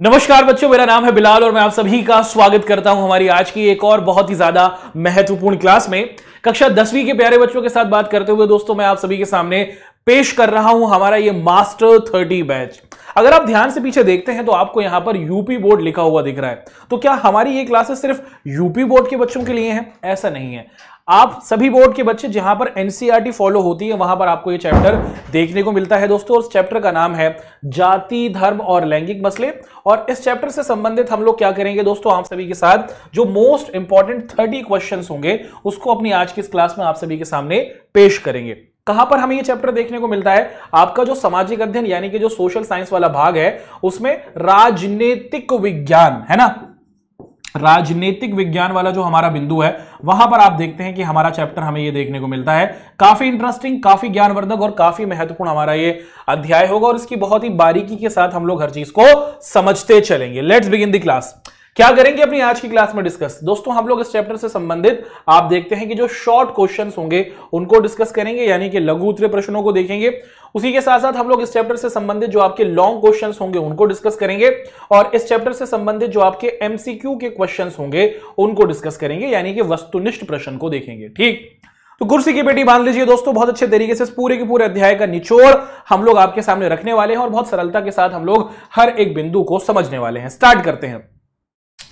नमस्कार बच्चों, मेरा नाम है बिलाल और मैं आप सभी का स्वागत करता हूं हमारी आज की एक और बहुत ही ज्यादा महत्वपूर्ण क्लास में। कक्षा 10वीं के प्यारे बच्चों के साथ बात करते हुए दोस्तों मैं आप सभी के सामने पेश कर रहा हूं हमारा ये मास्टर 30 बैच। अगर आप ध्यान से पीछे देखते हैं तो आपको यहां पर यूपी बोर्ड लिखा हुआ दिख रहा है। तो क्या हमारी ये क्लासेस सिर्फ यूपी बोर्ड के बच्चों के लिए हैं? ऐसा नहीं है। आप सभी बोर्ड के बच्चे जहां पर एनसीईआरटी फॉलो होती है वहां पर आपको ये चैप्टर देखने को मिलता है दोस्तों। उस चैप्टर का नाम है जाति, धर्म और लैंगिक मसले। और इस चैप्टर से संबंधित हम लोग क्या करेंगे दोस्तों, आप सभी के साथ जो मोस्ट इंपॉर्टेंट 30 क्वेश्चंस होंगे उसको अपनी आज की इस क्लास में आप सभी के सामने पेश करेंगे। कहां पर हमें ये चैप्टर देखने को मिलता है? आपका जो सामाजिक अध्ययन यानी कि जो सोशल साइंस वाला भाग है उसमें राजनीतिक विज्ञान है ना, राजनीतिक विज्ञान वाला जो हमारा बिंदु है वहां पर आप देखते हैं कि हमारा चैप्टर हमें ये देखने को मिलता है। काफी इंटरेस्टिंग, काफी ज्ञानवर्धक और काफी महत्वपूर्ण हमारा ये अध्याय होगा और इसकी बहुत ही बारीकी के साथ हम लोग हर चीज को समझते चलेंगे। Let's begin the class. क्या करेंगे अपनी आज की क्लास में डिस्कस? दोस्तों हम लोग इस चैप्टर से संबंधित आप देखते हैं कि जो शॉर्ट क्वेश्चंस होंगे उनको डिस्कस करेंगे, यानी कि लघु उत्तरीय प्रश्नों को देखेंगे। उसी के साथ साथ हम लोग इस चैप्टर से संबंधित जो आपके लॉन्ग क्वेश्चंस होंगे उनको डिस्कस करेंगे और इस चैप्टर से संबंधित जो आपके एमसीक्यू के क्वेश्चंस होंगे उनको डिस्कस करेंगे, यानी कि वस्तुनिष्ठ प्रश्न को देखेंगे। ठीक, तो कुर्सी की पेटी बांध लीजिए दोस्तों। बहुत अच्छे तरीके से पूरे के पूरे अध्याय का निचोड़ हम लोग आपके सामने रखने वाले हैं और बहुत सरलता के साथ हम लोग हर एक बिंदु को समझने वाले हैं। स्टार्ट करते हैं।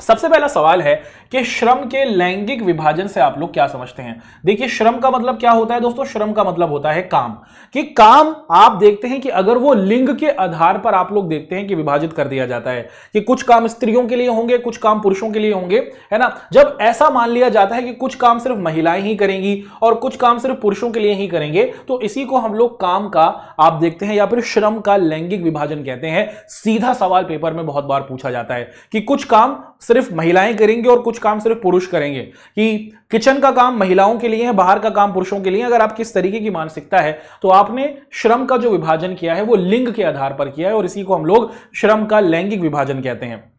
सबसे पहला सवाल है कि श्रम के लैंगिक विभाजन से आप लोग क्या समझते हैं? देखिए, श्रम का मतलब क्या होता है दोस्तों? श्रम का मतलब होता है काम। कि काम आप देखते हैं कि अगर वो लिंग के आधार पर आप लोग देखते हैं कि विभाजित कर दिया जाता है कि कुछ काम स्त्रियों के लिए होंगे, कुछ काम पुरुषों के लिए होंगे, है ना। जब ऐसा मान लिया जाता है कि कुछ काम सिर्फ महिलाएं ही करेंगी और कुछ काम सिर्फ पुरुषों के लिए ही करेंगे, तो इसी को हम लोग काम का आप देखते हैं या फिर श्रम का लैंगिक विभाजन कहते हैं। सीधा सवाल पेपर में बहुत बार पूछा जाता है कि कुछ काम सिर्फ महिलाएं करेंगे और कुछ काम सिर्फ पुरुष करेंगे, कि किचन का काम महिलाओं के लिए है, बाहर का काम पुरुषों के लिए। अगर आपकी इस तरीके की मानसिकता है तो आपने श्रम का जो विभाजन किया है वो लिंग के आधार पर किया है और इसी को हम लोग श्रम का लैंगिक विभाजन कहते हैं।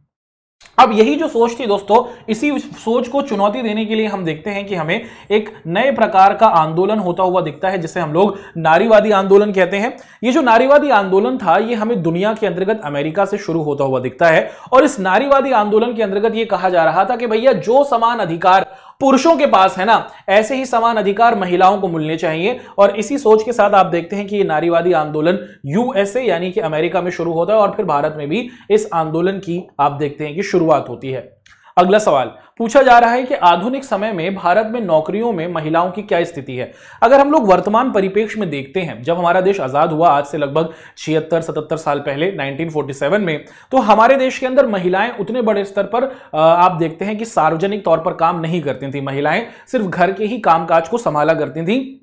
अब यही जो सोच थी दोस्तों, इसी सोच को चुनौती देने के लिए हम देखते हैं कि हमें एक नए प्रकार का आंदोलन होता हुआ दिखता है जिसे हम लोग नारीवादी आंदोलन कहते हैं। ये जो नारीवादी आंदोलन था ये हमें दुनिया के अंतर्गत अमेरिका से शुरू होता हुआ दिखता है और इस नारीवादी आंदोलन के अंतर्गत ये कहा जा रहा था कि भैया जो समान अधिकार पुरुषों के पास है ना, ऐसे ही समान अधिकार महिलाओं को मिलने चाहिए। और इसी सोच के साथ आप देखते हैं कि ये नारीवादी आंदोलन यूएसए यानी कि अमेरिका में शुरू होता है और फिर भारत में भी इस आंदोलन की आप देखते हैं कि शुरुआत होती है। अगला सवाल पूछा जा रहा है कि आधुनिक समय में भारत में नौकरियों में महिलाओं की क्या स्थिति है? अगर हम लोग वर्तमान परिप्रेक्ष्य में देखते हैं, जब हमारा देश आजाद हुआ आज से लगभग 76-77 साल पहले 1947 में, तो हमारे देश के अंदर महिलाएं उतने बड़े स्तर पर आप देखते हैं कि सार्वजनिक तौर पर काम नहीं करती थी। महिलाएं सिर्फ घर के ही कामकाज को संभाला करती थी।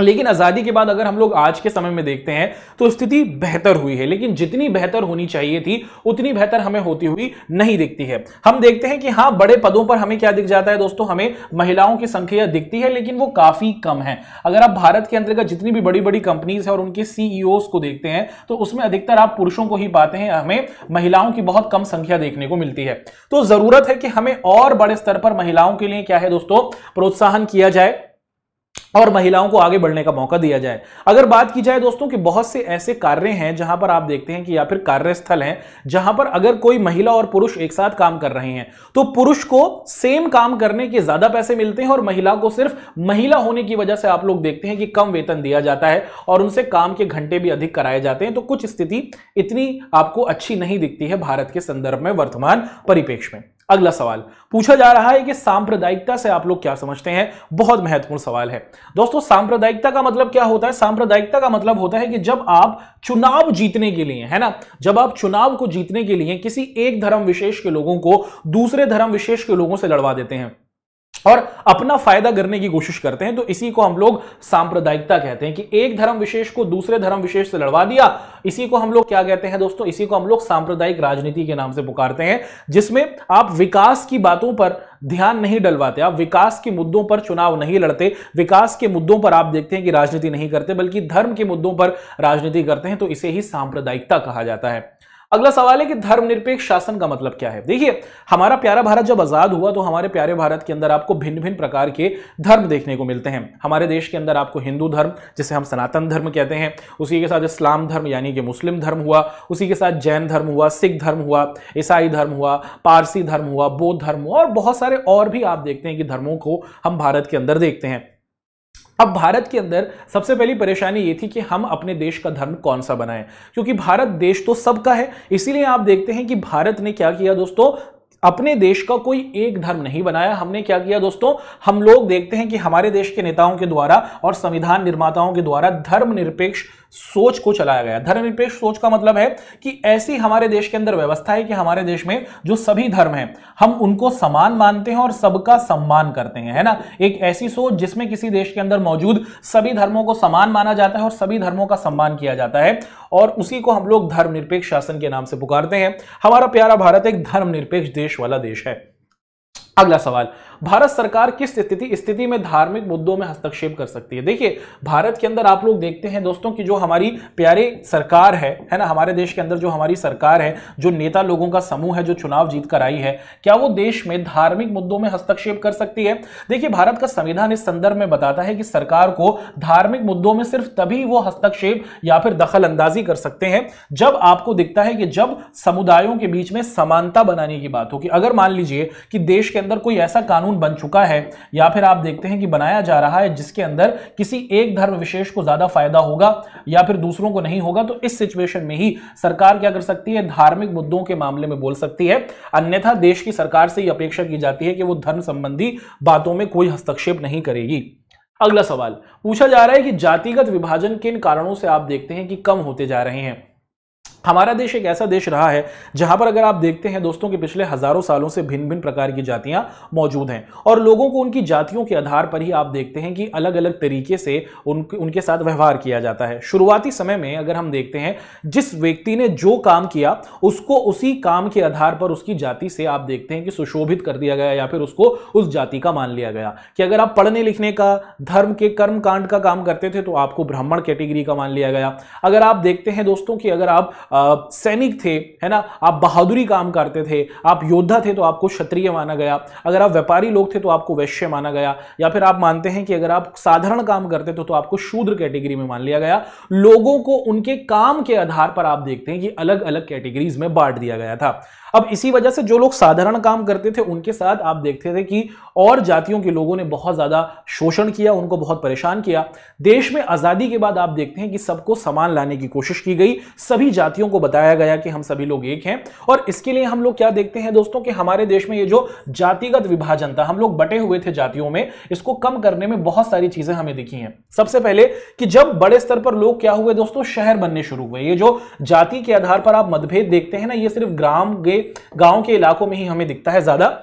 लेकिन आजादी के बाद अगर हम लोग आज के समय में देखते हैं तो स्थिति बेहतर हुई है, लेकिन जितनी बेहतर होनी चाहिए थी उतनी बेहतर हमें होती हुई नहीं दिखती है। हम देखते हैं कि हाँ, बड़े पदों पर हमें क्या दिख जाता है दोस्तों, हमें महिलाओं की संख्या दिखती है, लेकिन वो काफी कम है। अगर आप भारत के अंतर्गत जितनी भी बड़ी बड़ी कंपनीज है और उनके सीईओज को देखते हैं तो उसमें अधिकतर आप पुरुषों को ही पाते हैं, हमें महिलाओं की बहुत कम संख्या देखने को मिलती है। तो जरूरत है कि हमें और बड़े स्तर पर महिलाओं के लिए क्या है दोस्तों, प्रोत्साहन किया जाए और महिलाओं को आगे बढ़ने का मौका दिया जाए। अगर बात की जाए दोस्तों कि बहुत से ऐसे कार्य हैं जहां पर आप देखते हैं कि या फिर कार्यस्थल हैं जहां पर अगर कोई महिला और पुरुष एक साथ काम कर रहे हैं तो पुरुष को सेम काम करने के ज्यादा पैसे मिलते हैं और महिला को सिर्फ महिला होने की वजह से आप लोग देखते हैं कि कम वेतन दिया जाता है और उनसे काम के घंटे भी अधिक कराए जाते हैं। तो कुछ स्थिति इतनी आपको अच्छी नहीं दिखती है भारत के संदर्भ में वर्तमान परिप्रेक्ष्य में। अगला सवाल पूछा जा रहा है कि सांप्रदायिकता से आप लोग क्या समझते हैं? बहुत महत्वपूर्ण सवाल है दोस्तों। सांप्रदायिकता का मतलब क्या होता है? सांप्रदायिकता का मतलब होता है कि जब आप चुनाव जीतने के लिए, है ना, जब आप चुनाव को जीतने के लिए किसी एक धर्म विशेष के लोगों को दूसरे धर्म विशेष के लोगों से लड़वा देते हैं और अपना फायदा करने की कोशिश करते हैं, तो इसी को हम लोग सांप्रदायिकता कहते हैं। कि एक धर्म विशेष को दूसरे धर्म विशेष से लड़वा दिया, इसी को हम लोग क्या कहते हैं दोस्तों? इसी को हम लोग सांप्रदायिक राजनीति के नाम से पुकारते हैं, जिसमें आप विकास की बातों पर ध्यान नहीं डलवाते, आप विकास के मुद्दों पर चुनाव नहीं लड़ते, विकास के मुद्दों पर आप देखते हैं कि राजनीति नहीं करते, बल्कि धर्म के मुद्दों पर राजनीति करते हैं। तो इसे ही सांप्रदायिकता कहा जाता है। अगला सवाल है कि धर्मनिरपेक्ष शासन का मतलब क्या है। देखिए, हमारा प्यारा भारत जब आजाद हुआ तो हमारे प्यारे भारत के अंदर आपको भिन्न भिन्न प्रकार के धर्म देखने को मिलते हैं। हमारे देश के अंदर आपको हिंदू धर्म, जिसे हम सनातन धर्म कहते हैं, उसी के साथ इस्लाम धर्म यानी कि मुस्लिम धर्म हुआ, उसी के साथ जैन धर्म हुआ, सिख धर्म हुआ, ईसाई धर्म हुआ, पारसी धर्म हुआ, बौद्ध धर्म हुआ और बहुत सारे और भी आप देखते हैं कि धर्मों को हम भारत के अंदर देखते हैं। अब भारत के अंदर सबसे पहली परेशानी ये थी कि हम अपने देश का धर्म कौन सा बनाएं, क्योंकि भारत देश तो सबका है। इसीलिए आप देखते हैं कि भारत ने क्या किया दोस्तों, अपने देश का कोई एक धर्म नहीं बनाया। हमने क्या किया दोस्तों, हम लोग देखते हैं कि हमारे देश के नेताओं के द्वारा और संविधान निर्माताओं के द्वारा धर्मनिरपेक्ष सोच को चलाया गया। धर्मनिरपेक्ष सोच का मतलब है कि ऐसी हमारे देश के अंदर व्यवस्था है कि हमारे देश में जो सभी धर्म हैं हम उनको समान मानते हैं और सबका सम्मान करते हैं, है ना। एक ऐसी सोच जिसमें किसी देश के अंदर मौजूद सभी धर्मों को समान माना जाता है और सभी धर्मों का सम्मान किया जाता है, और उसी को हम लोग धर्मनिरपेक्ष शासन के नाम से पुकारते हैं। हमारा प्यारा भारत एक धर्मनिरपेक्ष देश वाला देश है। अगला सवाल, भारत सरकार किस स्थिति में धार्मिक मुद्दों में हस्तक्षेप कर सकती है। देखिए, भारत के अंदर आप लोग देखते हैं दोस्तों कि जो हमारी प्यारी सरकार है ना, हमारे देश के अंदर जो हमारी सरकार है, जो नेता लोगों का समूह है जो चुनाव जीत कर आई है, क्या वो देश में धार्मिक मुद्दों में हस्तक्षेप कर सकती है। देखिए, भारत का संविधान इस संदर्भ में बताता है कि सरकार को धार्मिक मुद्दों में सिर्फ तभी वो हस्तक्षेप या फिर दखल अंदाजी कर सकते हैं जब आपको दिखता है कि जब समुदायों के बीच में समानता बनाने की बात हो। कि अगर मान लीजिए कि देश के अंदर कोई ऐसा कानून बन चुका है या फिर आप देखते हैं कि बनाया जा रहा है जिसके अंदर किसी एक धर्म विशेष को ज्यादा फायदा होगा या फिर दूसरों को नहीं होगा, तो इस सिचुएशन में ही सरकार क्या कर सकती है, धार्मिक मुद्दों के मामले में बोल सकती है। अन्यथा देश की सरकार से यह अपेक्षा की जाती है कि वो धर्म संबंधी बातों में कोई हस्तक्षेप नहीं करेगी। अगला सवाल पूछा जा रहा है कि जातिगत विभाजन किन कारणों से आप देखते हैं कि कम होते जा रहे हैं। हमारा देश एक ऐसा देश रहा है जहां पर अगर आप देखते हैं दोस्तों कि पिछले हजारों सालों से भिन्न भिन्न प्रकार की जातियां मौजूद हैं और लोगों को उनकी जातियों के आधार पर ही आप देखते हैं कि अलग अलग तरीके से उनके साथ व्यवहार किया जाता है। शुरुआती समय में अगर हम देखते हैं जिस व्यक्ति ने जो काम किया उसको उसी काम के आधार पर उसकी जाति से आप देखते हैं कि सुशोभित कर दिया गया या फिर उसको उस जाति का मान लिया गया। कि अगर आप पढ़ने लिखने का, धर्म के कर्म कांड का काम करते थे तो आपको ब्राह्मण कैटेगरी का मान लिया गया। अगर आप देखते हैं दोस्तों कि अगर आप सैनिक थे, है ना, आप बहादुरी काम करते थे, आप योद्धा थे तो आपको क्षत्रिय माना गया। अगर आप व्यापारी लोग थे तो आपको वैश्य माना गया। या फिर आप मानते हैं कि अगर आप साधारण काम करते थे तो आपको शूद्र कैटेगरी में मान लिया गया। लोगों को उनके काम के आधार पर आप देखते हैं कि अलग अलग कैटेगरीज में बांट दिया गया था। अब इसी वजह से जो लोग साधारण काम करते थे उनके साथ आप देखते थे कि और जातियों के लोगों ने बहुत ज्यादा शोषण किया, उनको बहुत परेशान किया। देश में आजादी के बाद आप देखते हैं कि सबको समान लाने की कोशिश की गई, सभी जातियों को बताया गया कि हम सभी लोग एक हैं। और इसके लिए हम लोग क्या देखते हैं दोस्तों कि हमारे देश में ये जो जातिगत विभाजन था, हम लोग बटे हुए थे जातियों में, इसको कम करने में बहुत सारी चीजें हमें दिखी हैं। सबसे पहले कि जब बड़े स्तर पर लोग क्या हुए दोस्तों, शहर बनने शुरू हुए। ये जो जाति के आधार पर आप मतभेद देखते हैं ना, ये सिर्फ गांव के इलाकों में ही हमें दिखता है, ज्यादा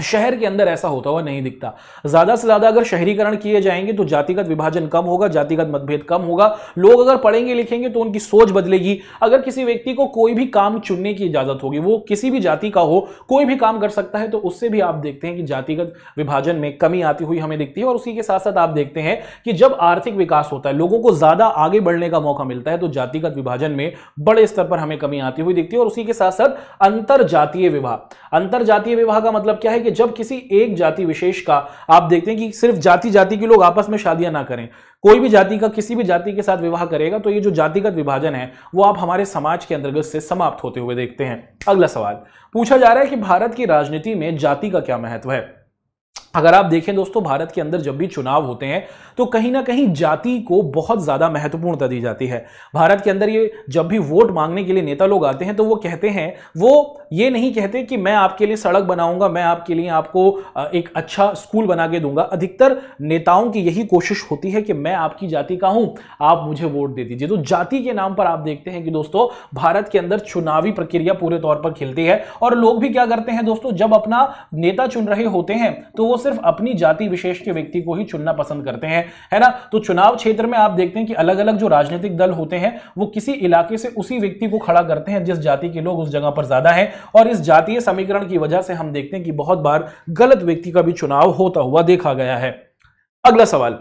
शहर के अंदर ऐसा होता हुआ नहीं दिखता। ज्यादा से ज्यादा अगर शहरीकरण किए जाएंगे तो जातिगत विभाजन कम होगा, जातिगत मतभेद कम होगा। लोग अगर पढ़ेंगे लिखेंगे तो उनकी सोच बदलेगी। अगर किसी व्यक्ति को कोई भी काम चुनने की इजाजत होगी, वो किसी भी जाति का हो, कोई भी काम कर सकता है, तो उससे भी आप देखते हैं कि जातिगत विभाजन में कमी आती हुई हमें दिखती है। और उसी के साथ साथ आप देखते हैं कि जब आर्थिक विकास होता है, लोगों को ज्यादा आगे बढ़ने का मौका मिलता है, तो जातिगत विभाजन में बड़े स्तर पर हमें कमी आती हुई दिखती है। और उसी के साथ साथ अंतरजातीय विवाह, अंतरजातीय विवाह का मतलब क्या है कि जब किसी एक जाति विशेष का आप देखते हैं कि सिर्फ जाति के लोग आपस में शादियां ना करें, कोई भी जाति का किसी भी जाति के साथ विवाह करेगा, तो ये जो जातिगत विभाजन है वो आप हमारे समाज के अंतर्गत से समाप्त होते हुए देखते हैं। अगला सवाल पूछा जा रहा है कि भारत की राजनीति में जाति का क्या महत्व है। अगर आप देखें दोस्तों, भारत के अंदर जब भी चुनाव होते हैं तो कहीं ना कहीं जाति को बहुत ज्यादा महत्वपूर्णता दी जाती है। भारत के अंदर ये जब भी वोट मांगने के लिए नेता लोग आते हैं तो वो कहते हैं, वो ये नहीं कहते कि मैं आपके लिए सड़क बनाऊंगा, मैं आपके लिए आपको एक अच्छा स्कूल बना के दूंगा। अधिकतर नेताओं की यही कोशिश होती है कि मैं आपकी जाति का हूं, आप मुझे वोट दे दीजिए। तो जाति के नाम पर आप देखते हैं कि दोस्तों भारत के अंदर चुनावी प्रक्रिया पूरे तौर पर खिलती है। और लोग भी क्या करते हैं दोस्तों, जब अपना नेता चुन रहे होते हैं तो वो सिर्फ अपनी जाति विशेष के व्यक्ति को ही चुनना पसंद करते हैं, है ना। तो चुनाव क्षेत्र में आप देखते हैं कि अलग अलग जो राजनीतिक दल होते हैं वो किसी इलाके से उसी व्यक्ति को खड़ा करते हैं जिस जाति के लोग उस जगह पर ज्यादा हैं। और इस जातीय समीकरण की वजह से हम देखते हैं कि बहुत बार गलत व्यक्ति का भी चुनाव होता हुआ देखा गया है। अगला सवाल,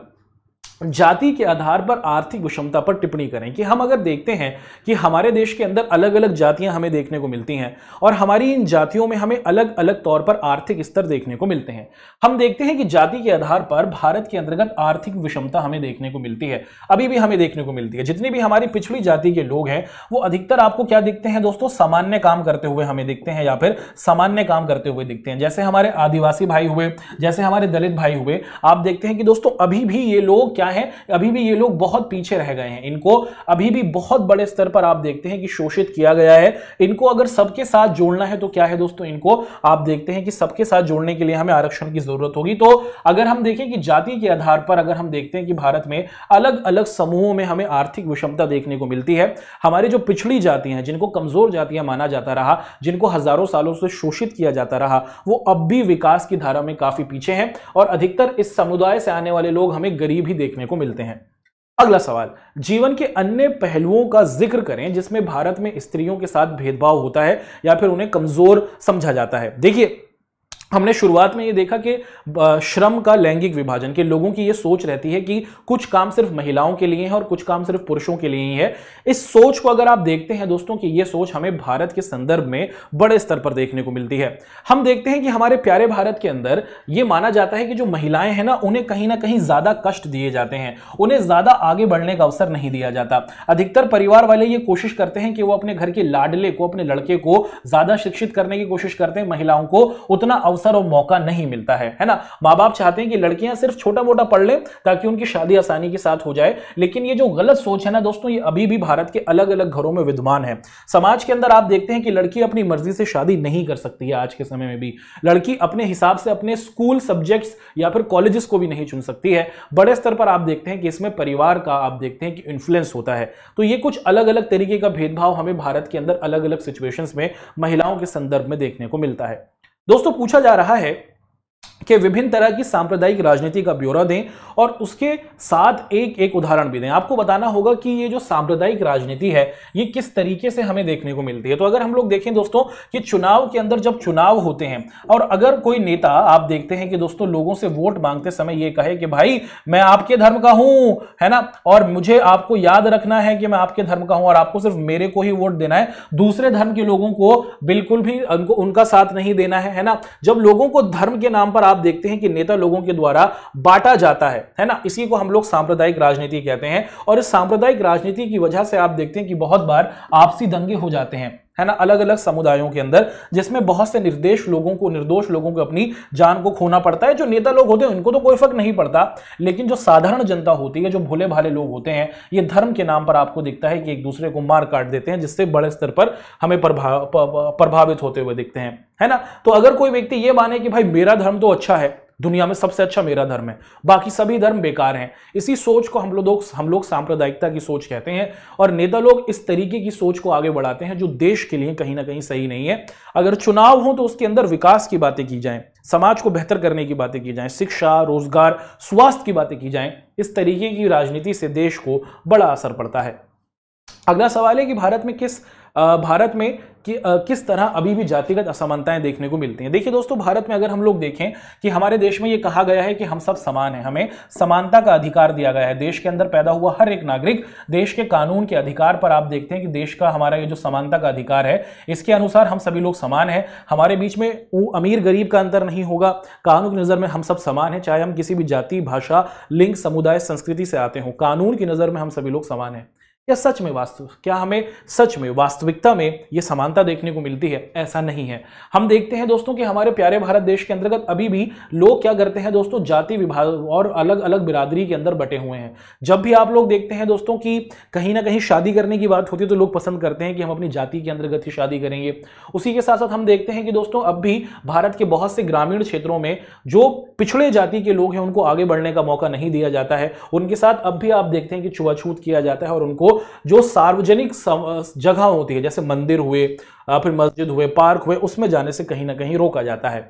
जाति के आधार पर आर्थिक विषमता पर टिप्पणी करें कि हम अगर देखते हैं कि हमारे देश के अंदर अलग अलग जातियां हमें देखने को मिलती हैं और हमारी इन जातियों में हमें अलग अलग तौर पर आर्थिक स्तर देखने को मिलते हैं। हम देखते हैं कि जाति के आधार पर भारत के अंतर्गत आर्थिक विषमता हमें देखने को मिलती है, अभी भी हमें देखने को मिलती है। जितनी भी हमारी पिछड़ी जाति के लोग हैं वो अधिकतर आपको क्या दिखते हैं दोस्तों, सामान्य काम करते हुए हमें दिखते हैं या फिर सामान्य काम करते हुए दिखते हैं। जैसे हमारे आदिवासी भाई हुए, जैसे हमारे दलित भाई हुए, आप देखते हैं कि दोस्तों अभी भी ये लोग क्या है, अभी भी ये लोग बहुत पीछे रह गए हैं। इनको अभी भी बहुत बड़े स्तर पर आप देखते हैं कि शोषित किया गया है। इनको अगर सबके साथ जोड़ना है तो क्या है दोस्तों, इनको आप देखते हैं कि सबके साथ जोड़ने के लिए हमें आरक्षण की जरूरत होगी। तो अगर हम देखें कि जाति के आधार पर अगर हम देखते हैं कि भारत में अलग अलग समूहों में हमें आर्थिक विषमता देखने को मिलती है। हमारी जो पिछड़ी जाति हैं, जिनको कमजोर जातियां माना जाता रहा, जिनको हजारों सालों से शोषित किया जाता रहा, वो अब भी विकास की धारा में काफी पीछे हैं और अधिकतर इस समुदाय से आने वाले लोग हमें गरीब ही देखने को मिलते हैं। अगला सवाल, जीवन के अन्य पहलुओं का जिक्र करें जिसमें भारत में स्त्रियों के साथ भेदभाव होता है या फिर उन्हें कमजोर समझा जाता है। देखिए, हमने शुरुआत में ये देखा कि श्रम का लैंगिक विभाजन के लोगों की ये सोच रहती है कि कुछ काम सिर्फ महिलाओं के लिए है और कुछ काम सिर्फ पुरुषों के लिए ही है। इस सोच को अगर आप देखते हैं दोस्तों कि ये सोच हमें भारत के संदर्भ में बड़े स्तर पर देखने को मिलती है। हम देखते हैं कि हमारे प्यारे भारत के अंदर ये माना जाता है कि जो महिलाएं हैं ना, उन्हें कहीं ना कहीं ज्यादा कष्ट दिए जाते हैं, उन्हें ज्यादा आगे बढ़ने का अवसर नहीं दिया जाता। अधिकतर परिवार वाले ये कोशिश करते हैं कि वो अपने घर के लाडले को, अपने लड़के को ज्यादा शिक्षित करने की कोशिश करते हैं, महिलाओं को उतना अवसर और मौका नहीं मिलता है ना। माँ बाप चाहते हैं कि लड़कियां सिर्फ छोटा मोटा पढ़ लें ताकि उनकी शादी आसानी के साथ हो जाए। लेकिन ये जो गलत सोच है ना दोस्तों, ये अभी भी भारत के अलग अलग घरों में विद्यमान है। समाज के अंदर आप देखते हैं कि लड़की अपनी मर्जी से शादी नहीं कर सकती है। आज के समय में भी लड़की अपने हिसाब से अपने स्कूल सब्जेक्ट्स या फिर कॉलेजेस को भी नहीं चुन सकती है। बड़े स्तर पर आप देखते हैं कि इसमें परिवार का आप देखते हैं कि इन्फ्लुएंस होता है। तो ये कुछ अलग अलग तरीके का भेदभाव हमें भारत के अंदर अलग अलग सिचुएशंस में महिलाओं के संदर्भ में देखने को मिलता है। दोस्तों, पूछा जा रहा है कि विभिन्न तरह की सांप्रदायिक राजनीति का ब्यौरा दें और उसके साथ एक एक उदाहरण भी दें। आपको बताना होगा कि ये जो सांप्रदायिक राजनीति है ये किस तरीके से हमें देखने को मिलती है। तो अगर हम लोग देखें दोस्तों कि चुनाव के अंदर जब चुनाव होते हैं और अगर कोई नेता आप देखते हैं कि दोस्तों लोगों से वोट मांगते समय ये कहे कि भाई मैं आपके धर्म का हूं, है ना, और मुझे आपको याद रखना है कि मैं आपके धर्म का हूं और आपको सिर्फ मेरे को ही वोट देना है, दूसरे धर्म के लोगों को बिल्कुल भी उनका साथ नहीं देना है ना। जब लोगों को धर्म के नाम पर आप देखते हैं कि नेता लोगों के द्वारा बांटा जाता है ना, इसी को हम लोग सांप्रदायिक राजनीति कहते हैं। और इस सांप्रदायिक राजनीति की वजह से आप देखते हैं कि बहुत बार आपसी दंगे हो जाते हैं, है ना, अलग अलग समुदायों के अंदर, जिसमें बहुत से निर्दोष लोगों को अपनी जान को खोना पड़ता है। जो नेता लोग होते हैं उनको तो कोई फर्क नहीं पड़ता, लेकिन जो साधारण जनता होती है, जो भोले भाले लोग होते हैं, ये धर्म के नाम पर आपको दिखता है कि एक दूसरे को मार काट देते हैं, जिससे बड़े स्तर पर हमें प्रभावित होते हुए दिखते हैं, है ना। तो अगर कोई व्यक्ति ये माने कि भाई मेरा धर्म तो अच्छा है, दुनिया में सबसे अच्छा मेरा धर्म है, बाकी सभी धर्म बेकार हैं, इसी सोच को हम लोग सांप्रदायिकता की सोच कहते हैं। और नेता लोग इस तरीके की सोच को आगे बढ़ाते हैं जो देश के लिए कहीं ना कहीं सही नहीं है। अगर चुनाव हो तो उसके अंदर विकास की बातें की जाएं, समाज को बेहतर करने की बातें की जाएं, शिक्षा, रोजगार, स्वास्थ्य की बातें की जाएं। इस तरीके की राजनीति से देश को बड़ा असर पड़ता है। अगला सवाल है कि भारत में किस तरह अभी भी जातिगत असमानताएं देखने को मिलती हैं। देखिए दोस्तों, भारत में अगर हम लोग देखें कि हमारे देश में ये कहा गया है कि हम सब समान हैं, हमें समानता का अधिकार दिया गया है। देश के अंदर पैदा हुआ हर एक नागरिक देश के कानून के अधिकार पर आप देखते हैं कि देश का हमारा ये जो समानता का अधिकार है, इसके अनुसार हम सभी लोग समान हैं। हमारे बीच में अमीर गरीब का अंतर नहीं होगा। कानून की नजर में हम सब समान हैं, चाहे हम किसी भी जाति, भाषा, लिंग, समुदाय, संस्कृति से आते हों। कानून की नजर में हम सभी लोग समान हैं। क्या हमें सच में वास्तविकता में यह समानता देखने को मिलती है? ऐसा नहीं है। हम देखते हैं दोस्तों कि हमारे प्यारे भारत देश के अंतर्गत अभी भी लोग क्या करते हैं दोस्तों, जाति विभाग और अलग अलग बिरादरी के अंदर बटे हुए हैं। जब भी आप लोग देखते हैं दोस्तों कि कहीं ना कहीं शादी करने की बात होती है तो लोग पसंद करते हैं कि हम अपनी जाति के अंतर्गत ही शादी करेंगे। उसी के साथ साथ हम देखते हैं कि दोस्तों अब भी भारत के बहुत से ग्रामीण क्षेत्रों में जो पिछड़े जाति के लोग हैं उनको आगे बढ़ने का मौका नहीं दिया जाता है। उनके साथ अब भी आप देखते हैं कि छुआछूत किया जाता है और उनको जो सार्वजनिक जगह होती है, जैसे मंदिर हुए, फिर मस्जिद हुए, पार्क हुए, उसमें जाने से कहीं ना कहीं रोका जाता है।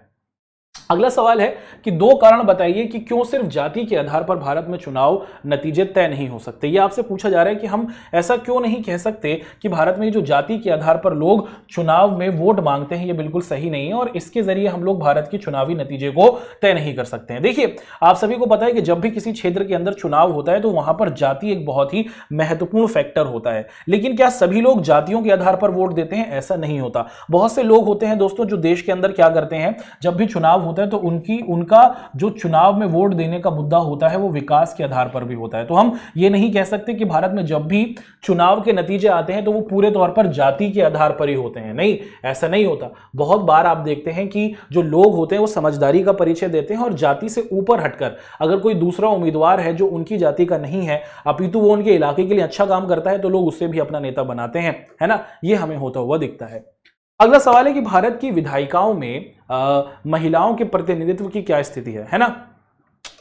अगला सवाल है कि दो कारण बताइए कि क्यों सिर्फ जाति के आधार पर भारत में चुनाव नतीजे तय नहीं हो सकते। ये आपसे पूछा जा रहा है कि हम ऐसा क्यों नहीं कह सकते कि भारत में जो जाति के आधार पर लोग चुनाव में वोट मांगते हैं ये बिल्कुल सही नहीं है और इसके जरिए हम लोग भारत के चुनावी नतीजे को तय नहीं कर सकते हैं। देखिए, आप सभी को पता है कि जब भी किसी क्षेत्र के अंदर चुनाव होता है तो वहां पर जाति एक बहुत ही महत्वपूर्ण फैक्टर होता है। लेकिन क्या सभी लोग जातियों के आधार पर वोट देते हैं? ऐसा नहीं होता। बहुत से लोग होते हैं दोस्तों जो देश के अंदर क्या करते हैं, जब भी चुनाव होता है तो उनका जो चुनाव में वोट देने का मुद्दा होता है वो विकास के आधार पर भी होता है। तो हम ये नहीं कह सकते कि भारत में जब भी चुनाव के नतीजे आते हैं तो वो पूरे तौर पर जाति के आधार पर ही होते हैं। नहीं, ऐसा नहीं होता। बहुत बार आप देखते हैं कि जो लोग होते हैं वो समझदारी का परिचय देते हैं और जाति से ऊपर हटकर अगर कोई दूसरा उम्मीदवार है जो उनकी जाति का नहीं है अपितु वो उनके इलाके के लिए अच्छा काम करता है तो लोग उससे भी अपना नेता बनाते हैं, है ना। ये हमें होता हुआ दिखता है। अगला सवाल है कि भारत की विधायिकाओं में महिलाओं के प्रतिनिधित्व की क्या स्थिति है ना।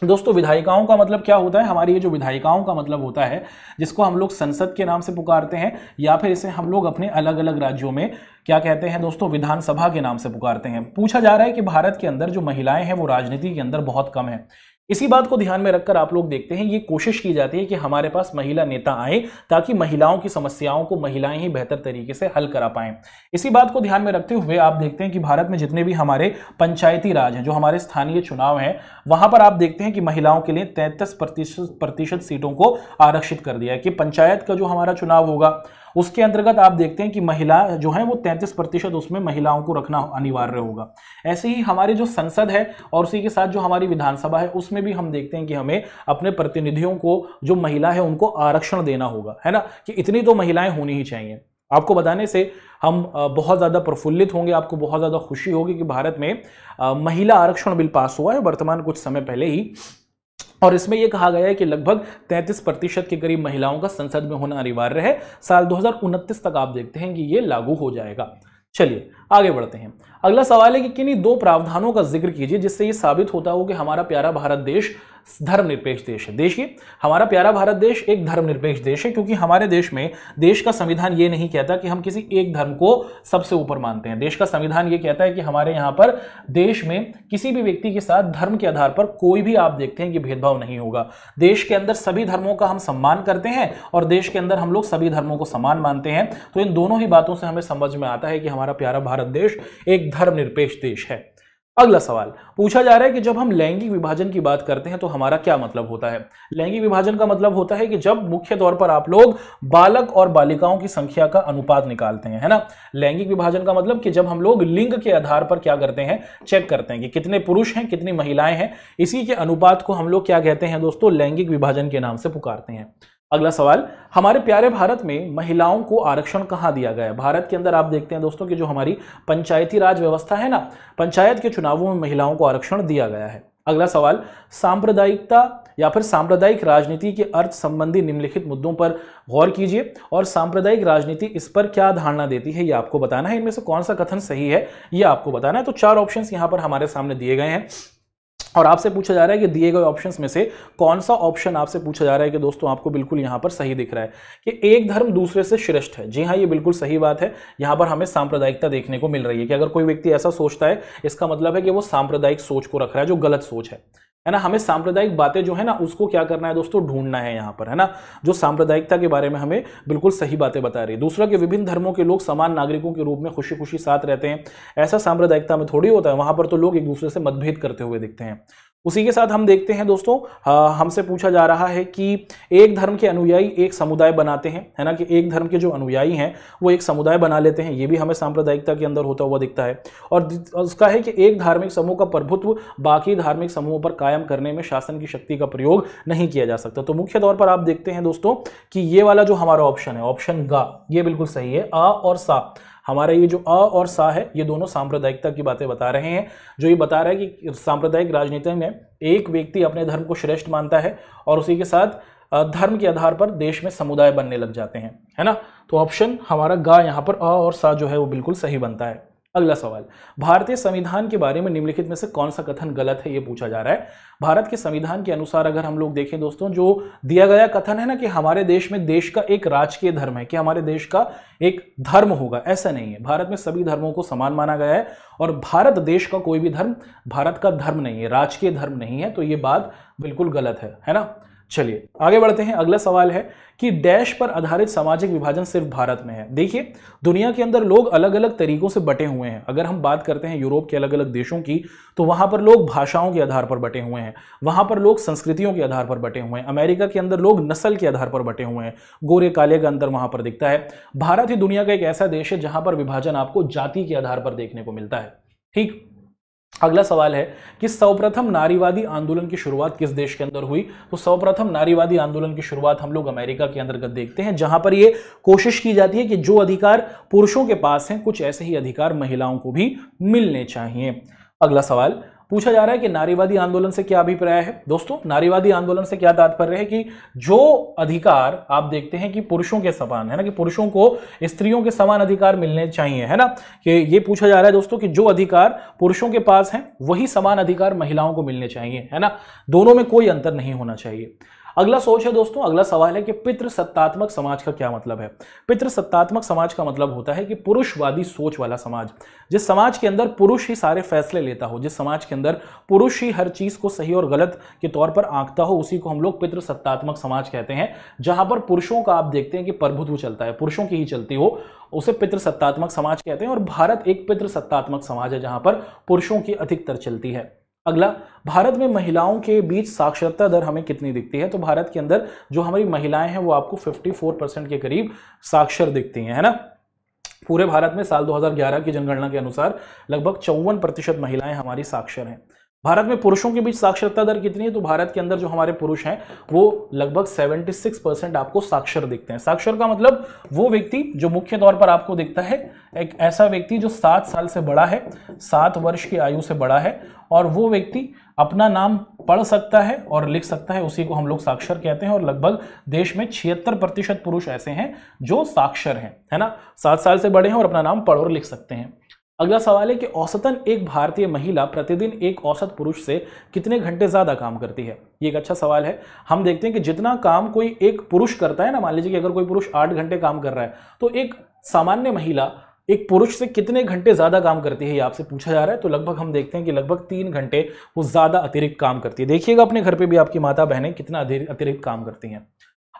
दोस्तों, विधायिकाओं का मतलब क्या होता है? हमारी ये जो विधायिकाओं का मतलब होता है जिसको हम लोग संसद के नाम से पुकारते हैं या फिर इसे हम लोग अपने अलग अलग राज्यों में क्या कहते हैं दोस्तों, विधानसभा के नाम से पुकारते हैं। पूछा जा रहा है कि भारत के अंदर जो महिलाएं हैं वो राजनीति के अंदर बहुत कम है। इसी बात को ध्यान में रखकर आप लोग देखते हैं ये कोशिश की जाती है कि हमारे पास महिला नेता आए ताकि महिलाओं की समस्याओं को महिलाएं ही बेहतर तरीके से हल करा पाएं। इसी बात को ध्यान में रखते हुए आप देखते हैं कि भारत में जितने भी हमारे पंचायती राज हैं, जो हमारे स्थानीय चुनाव हैं, वहां पर आप देखते हैं कि महिलाओं के लिए 33% सीटों को आरक्षित कर दिया है कि पंचायत का जो हमारा चुनाव होगा उसके अंतर्गत आप देखते हैं कि महिला जो है वो 33% उसमें महिलाओं को रखना अनिवार्य होगा। ऐसे ही हमारी जो संसद है और उसी के साथ जो हमारी विधानसभा है उसमें भी हम देखते हैं कि हमें अपने प्रतिनिधियों को जो महिला है उनको आरक्षण देना होगा, है ना, कि इतनी तो महिलाएं होनी ही चाहिए। आपको बताने से हम बहुत ज़्यादा प्रफुल्लित होंगे, आपको बहुत ज़्यादा खुशी होगी कि भारत में महिला आरक्षण बिल पास हुआ है वर्तमान कुछ समय पहले ही, और इसमें यह कहा गया है कि लगभग 33% के करीब महिलाओं का संसद में होना अनिवार्य है। साल 2029 तक आप देखते हैं कि यह लागू हो जाएगा। चलिए आगे बढ़ते हैं। अगला सवाल है कि किन्हीं दो प्रावधानों का जिक्र कीजिए जिससे यह साबित होता हो कि हमारा प्यारा भारत देश धर्मनिरपेक्ष देश है। देखिए, हमारा प्यारा भारत देश एक धर्मनिरपेक्ष देश है क्योंकि हमारे देश में देश का संविधान ये नहीं कहता कि हम किसी एक धर्म को सबसे ऊपर मानते हैं। देश का संविधान ये कहता है कि हमारे यहाँ पर देश में किसी भी व्यक्ति के साथ धर्म के आधार पर कोई भी आप देखते हैं कि भेदभाव नहीं होगा। देश के अंदर सभी धर्मों का हम सम्मान करते हैं और देश के अंदर हम लोग सभी धर्मों को समान मानते हैं। तो इन दोनों ही बातों से हमें समझ में आता है कि हमारा प्यारा भारत देश एक धर्मनिरपेक्ष देश है। अगला सवाल पूछा जा रहा है कि जब हम लैंगिक विभाजन की बात करते हैं तो हमारा क्या मतलब होता है। लैंगिक विभाजन का मतलब होता है कि जब मुख्य तौर पर आप लोग बालक और बालिकाओं की संख्या का अनुपात निकालते हैं, है ना। लैंगिक विभाजन का मतलब कि जब हम लोग लिंग के आधार पर क्या करते हैं, चेक करते हैं कि कितने पुरुष हैं कितनी महिलाएं हैं, इसी के अनुपात को हम लोग क्या कहते हैं दोस्तों, लैंगिक विभाजन के नाम से पुकारते हैं। अगला सवाल, हमारे प्यारे भारत में महिलाओं को आरक्षण कहां दिया गया है। भारत के अंदर आप देखते हैं दोस्तों कि जो हमारी पंचायती राज व्यवस्था है ना, पंचायत के चुनावों में महिलाओं को आरक्षण दिया गया है। अगला सवाल, सांप्रदायिकता या फिर सांप्रदायिक राजनीति के अर्थ संबंधी निम्नलिखित मुद्दों पर गौर कीजिए और सांप्रदायिक राजनीति इस पर क्या धारणा देती है ये आपको बताना है। इनमें से कौन सा कथन सही है ये आपको बताना है। तो 4 ऑप्शंस यहां पर हमारे सामने दिए गए हैं और आपसे पूछा जा रहा है कि दिए गए ऑप्शंस में से कौन सा ऑप्शन आपसे पूछा जा रहा है कि दोस्तों आपको बिल्कुल यहां पर सही दिख रहा है कि एक धर्म दूसरे से श्रेष्ठ है। जी हां, ये बिल्कुल सही बात है। यहां पर हमें सांप्रदायिकता देखने को मिल रही है कि अगर कोई व्यक्ति ऐसा सोचता है इसका मतलब है कि वो सांप्रदायिक सोच को रख रहा है जो गलत सोच है ना। हमें सांप्रदायिक बातें जो है ना उसको क्या करना है दोस्तों, ढूंढना है यहाँ पर, है ना, जो सांप्रदायिकता के बारे में हमें बिल्कुल सही बातें बता रही है। दूसरा कि विभिन्न धर्मों के लोग समान नागरिकों के रूप में खुशी खुशी साथ रहते हैं, ऐसा सांप्रदायिकता में थोड़ी होता है। वहां पर तो लोग एक दूसरे से मतभेद करते हुए दिखते हैं। उसी के साथ हम देखते हैं दोस्तों, हमसे पूछा जा रहा है कि एक धर्म के अनुयायी एक समुदाय बनाते हैं, है ना, कि एक धर्म के जो अनुयायी हैं वो एक समुदाय बना लेते हैं। ये भी हमें सांप्रदायिकता के अंदर होता हुआ दिखता है। और उसका है कि एक धार्मिक समूह का प्रभुत्व बाकी धार्मिक समूहों पर कायम करने में शासन की शक्ति का प्रयोग नहीं किया जा सकता। तो मुख्य तौर पर आप देखते हैं दोस्तों कि ये वाला जो हमारा ऑप्शन है, ऑप्शन गा, ये बिल्कुल सही है। अ और सा, हमारा ये जो अ और सा है ये दोनों सांप्रदायिकता की बातें बता रहे हैं। जो ये बता रहा है कि सांप्रदायिक राजनीति में एक व्यक्ति अपने धर्म को श्रेष्ठ मानता है और उसी के साथ धर्म के आधार पर देश में समुदाय बनने लग जाते हैं, है ना। तो ऑप्शन हमारा गा यहाँ पर अ और सा जो है वो बिल्कुल सही बनता है। अगला सवाल, भारतीय संविधान के बारे में निम्नलिखित में से कौन सा कथन गलत है, यह पूछा जा रहा है। भारत के संविधान के अनुसार अगर हम लोग देखें दोस्तों, जो दिया गया कथन है ना कि हमारे देश में देश का एक राजकीय धर्म है, कि हमारे देश का एक धर्म होगा, ऐसा नहीं है। भारत में सभी धर्मों को समान माना गया है और भारत देश का कोई भी धर्म भारत का धर्म नहीं है, राजकीय धर्म नहीं है। तो ये बात बिल्कुल गलत है ना। चलिए आगे बढ़ते हैं। अगला सवाल है कि डैश पर आधारित सामाजिक विभाजन सिर्फ भारत में है। देखिए, दुनिया के अंदर लोग अलग अलग तरीकों से बटे हुए हैं। अगर हम बात करते हैं यूरोप के अलग अलग देशों की, तो वहां पर लोग भाषाओं के आधार पर बटे हुए हैं, वहां पर लोग संस्कृतियों के आधार पर बटे हुए हैं। अमेरिका के अंदर लोग नस्ल के आधार पर बटे हुए हैं, गोरे काले का अंतर वहां पर दिखता है। भारत ही दुनिया का एक ऐसा देश है जहां पर विभाजन आपको जाति के आधार पर देखने को मिलता है। ठीक। अगला सवाल है कि सर्वप्रथम नारीवादी आंदोलन की शुरुआत किस देश के अंदर हुई। तो सर्वप्रथम नारीवादी आंदोलन की शुरुआत हम लोग अमेरिका के अंतर्गत देखते हैं, जहां पर यह कोशिश की जाती है कि जो अधिकार पुरुषों के पास हैं, कुछ ऐसे ही अधिकार महिलाओं को भी मिलने चाहिए। अगला सवाल पूछा जा रहा है कि नारीवादी आंदोलन से क्या अभिप्राय है। दोस्तों, नारीवादी आंदोलन से क्या तात्पर्य है कि जो अधिकार आप देखते हैं कि पुरुषों के समान है ना, कि पुरुषों को स्त्रियों के समान अधिकार मिलने चाहिए, है ना, कि ये पूछा जा रहा है दोस्तों कि जो अधिकार पुरुषों के पास हैं वही समान अधिकार महिलाओं को मिलने चाहिए, है ना, दोनों में कोई अंतर नहीं होना चाहिए। अगला सोच है दोस्तों, अगला सवाल है कि पितृसत्तात्मक समाज का क्या मतलब है। पितृसत्तात्मक समाज का मतलब होता है कि पुरुषवादी सोच वाला समाज, जिस समाज के अंदर पुरुष ही सारे फैसले लेता हो, जिस समाज के अंदर पुरुष ही हर चीज को सही और गलत के तौर पर आंकता हो, उसी को हम लोग पितृसत्तात्मक समाज कहते हैं। जहां पर पुरुषों का आप देखते हैं कि प्रभुत्व चलता है, पुरुषों की ही चलती हो, उसे पितृसत्तात्मक समाज कहते हैं। और भारत एक पितृसत्तात्मक समाज है जहां पर पुरुषों की अधिकतर चलती है। अगला, भारत में महिलाओं के बीच साक्षरता दर हमें कितनी दिखती है। तो भारत के अंदर जो हमारी महिलाएं हैं वो आपको 54% के करीब साक्षर दिखती हैं, है ना। पूरे भारत में साल 2011 की जनगणना के अनुसार लगभग 54% महिलाएं हमारी साक्षर हैं। भारत में पुरुषों के बीच साक्षरता दर कितनी है। तो भारत के अंदर जो हमारे पुरुष हैं वो लगभग 76% आपको साक्षर दिखते हैं। साक्षर का मतलब वो व्यक्ति जो मुख्य तौर पर आपको दिखता है, एक ऐसा व्यक्ति जो 7 साल से बड़ा है, 7 वर्ष की आयु से बड़ा है, और वो व्यक्ति अपना नाम पढ़ सकता है और लिख सकता है, उसी को हम लोग साक्षर कहते हैं। और लगभग देश में 76% पुरुष ऐसे हैं जो साक्षर हैं, है ना, 7 साल से बड़े हैं और अपना नाम पढ़ और लिख सकते हैं। अगला सवाल है कि औसतन एक भारतीय महिला प्रतिदिन एक औसत पुरुष से कितने घंटे ज्यादा काम करती है। ये एक अच्छा सवाल है। हम देखते हैं कि जितना काम कोई एक पुरुष करता है ना, मान लीजिए कि अगर कोई पुरुष 8 घंटे काम कर रहा है, तो एक सामान्य महिला एक पुरुष से कितने घंटे ज्यादा काम करती है, ये आपसे पूछा जा रहा है। तो लगभग हम देखते हैं कि लगभग 3 घंटे वो ज्यादा अतिरिक्त काम करती है। देखिएगा अपने घर पे भी आपकी माता बहनें कितना अतिरिक्त काम करती हैं।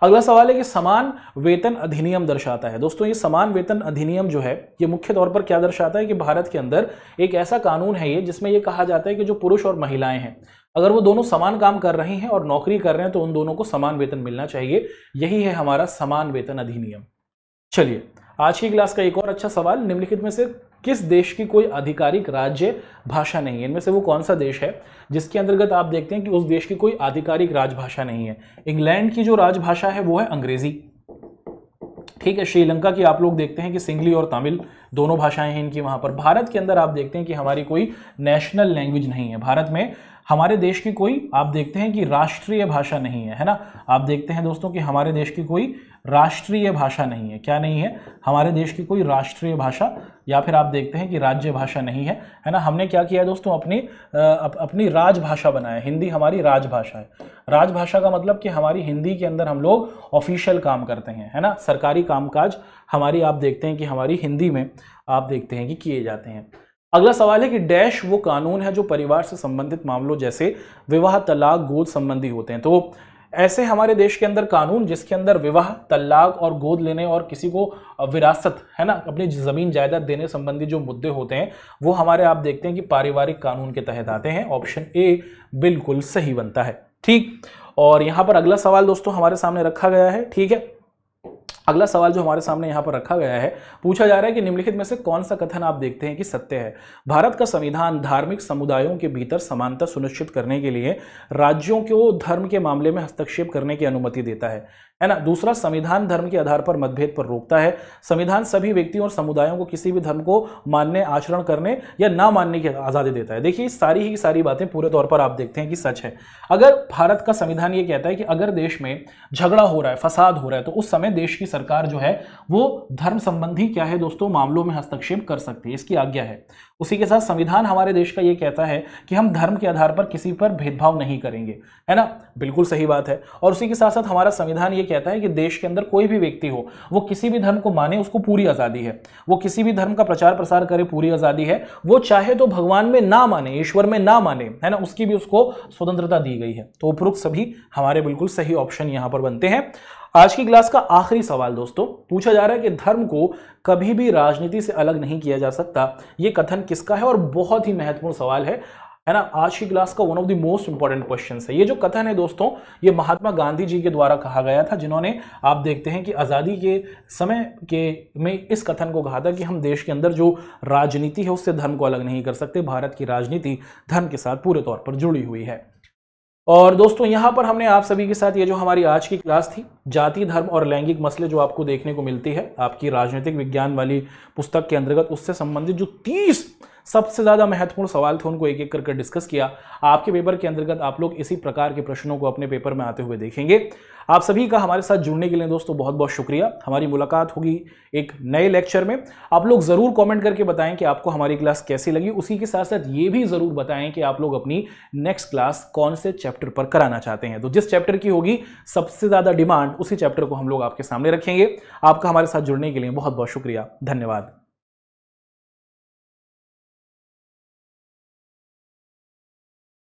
अगला सवाल है कि समान वेतन अधिनियम दर्शाता है। दोस्तों, ये समान वेतन अधिनियम जो है ये मुख्य तौर पर क्या दर्शाता है कि भारत के अंदर एक ऐसा कानून है ये जिसमें ये कहा जाता है कि जो पुरुष और महिलाएं हैं, अगर वो दोनों समान काम कर रही हैं और नौकरी कर रहे हैं तो उन दोनों को समान वेतन मिलना चाहिए। यही है हमारा समान वेतन अधिनियम। चलिए, आज की क्लास का एक और अच्छा सवाल, निम्नलिखित में से किस देश की कोई आधिकारिक राज्य भाषा नहीं है। इनमें से वो कौन सा देश है जिसके अंतर्गत आप देखते हैं कि उस देश की कोई आधिकारिक राजभाषा नहीं है। इंग्लैंड की जो राजभाषा है वो है अंग्रेजी, ठीक है। श्रीलंका की आप लोग देखते हैं कि सिंगली और तमिल दोनों भाषाएं हैं इनकी वहां पर। भारत के अंदर आप देखते हैं कि हमारी कोई नेशनल लैंग्वेज नहीं है। भारत में हमारे देश की कोई आप देखते हैं कि राष्ट्रीय भाषा नहीं है, है ना। आप देखते हैं दोस्तों कि हमारे देश की कोई राष्ट्रीय भाषा नहीं है। क्या नहीं है? हमारे देश की कोई राष्ट्रीय भाषा, या फिर आप देखते हैं कि राज्य भाषा नहीं है, है ना। हमने क्या किया है दोस्तों, अपनी राजभाषा बनाया। हिंदी हमारी राजभाषा है। राजभाषा का मतलब कि हमारी हिंदी के अंदर हम लोग ऑफिशियल काम करते हैं, है ना। सरकारी कामकाज हमारी आप देखते हैं कि हमारी हिंदी में आप देखते हैं कि किए जाते हैं। अगला सवाल है कि डैश वो कानून है जो परिवार से संबंधित मामलों जैसे विवाह, तलाक, गोद संबंधी होते हैं। तो ऐसे हमारे देश के अंदर कानून जिसके अंदर विवाह, तलाक और गोद लेने और किसी को विरासत, है ना, अपनी जमीन जायदाद देने संबंधी जो मुद्दे होते हैं वो हमारे आप देखते हैं कि पारिवारिक कानून के तहत आते हैं। ऑप्शन ए बिल्कुल सही बनता है, ठीक। और यहां पर अगला सवाल दोस्तों हमारे सामने रखा गया है, ठीक है। अगला सवाल जो हमारे सामने यहां पर रखा गया है, पूछा जा रहा है कि निम्नलिखित में से कौन सा कथन आप देखते हैं कि सत्य है। भारत का संविधान धार्मिक समुदायों के भीतर समानता सुनिश्चित करने के लिए राज्यों को धर्म के मामले में हस्तक्षेप करने की अनुमति देता है। है ना। दूसरा, संविधान धर्म के आधार पर मतभेद पर रोकता है। संविधान सभी व्यक्तियों और समुदायों को किसी भी धर्म को मानने, आचरण करने या ना मानने की आजादी देता है। देखिए सारी ही सारी बातें पूरे तौर पर आप देखते हैं कि सच है। अगर भारत का संविधान ये कहता है कि अगर देश में झगड़ा हो रहा है, फसाद हो रहा है, तो उस समय देश की सरकार जो है वो धर्म संबंधी क्या है दोस्तों, मामलों में हस्तक्षेप कर सकती है, इसकी आज्ञा है। उसी के साथ संविधान हमारे देश का ये कहता है कि हम धर्म के आधार पर किसी पर भेदभाव नहीं करेंगे, है ना। बिल्कुल सही बात है। और उसी के साथ साथ हमारा संविधान ये कहता है कि देश के अंदर कोई भी व्यक्ति हो, वो किसी भी धर्म को माने, उसको पूरी आजादी है। वो किसी भी धर्म का प्रचार प्रसार करे, पूरी आजादी है। वो चाहे तो भगवान में ना माने, ईश्वर में ना माने, है ना, उसकी भी उसको स्वतंत्रता दी गई है। तो उपरोक्त सभी हमारे बिल्कुल सही ऑप्शन यहां पर बनते हैं। आज की क्लास का आखिरी सवाल दोस्तों पूछा जा रहा है कि धर्म को कभी भी राजनीति से अलग नहीं किया जा सकता, ये कथन किसका है? और बहुत ही महत्वपूर्ण सवाल है ना। आज की क्लास का one of the most important question है। ये जो कथन है दोस्तों, ये महात्मा गांधी जी के द्वारा कहा गया था, जिन्होंने आप देखते हैं कि आजादी के समय में इस कथन को कहा था कि हम देश के अंदर जो राजनीति है उससे धर्म को अलग नहीं कर सकते। भारत की राजनीति धर्म के साथ पूरे तौर पर जुड़ी हुई है। और दोस्तों यहां पर हमने आप सभी के साथ ये जो हमारी आज की क्लास थी, जाति, धर्म और लैंगिक मसले जो आपको देखने को मिलती है आपकी राजनीतिक विज्ञान वाली पुस्तक के अंतर्गत, उससे संबंधित जो 30 सबसे ज्यादा महत्वपूर्ण सवाल थे उनको एक एक करके डिस्कस किया। आपके पेपर के अंतर्गत आप लोग इसी प्रकार के प्रश्नों को अपने पेपर में आते हुए देखेंगे। आप सभी का हमारे साथ जुड़ने के लिए दोस्तों बहुत बहुत शुक्रिया। हमारी मुलाकात होगी एक नए लेक्चर में। आप लोग जरूर कमेंट करके बताएं कि आपको हमारी क्लास कैसी लगी। उसी के साथ साथ ये भी जरूर बताएं कि आप लोग अपनी नेक्स्ट क्लास कौन से चैप्टर पर कराना चाहते हैं। तो जिस चैप्टर की होगी सबसे ज्यादा डिमांड, उसी चैप्टर को हम लोग आपके सामने रखेंगे। आपका हमारे साथ जुड़ने के लिए बहुत बहुत शुक्रिया। धन्यवाद।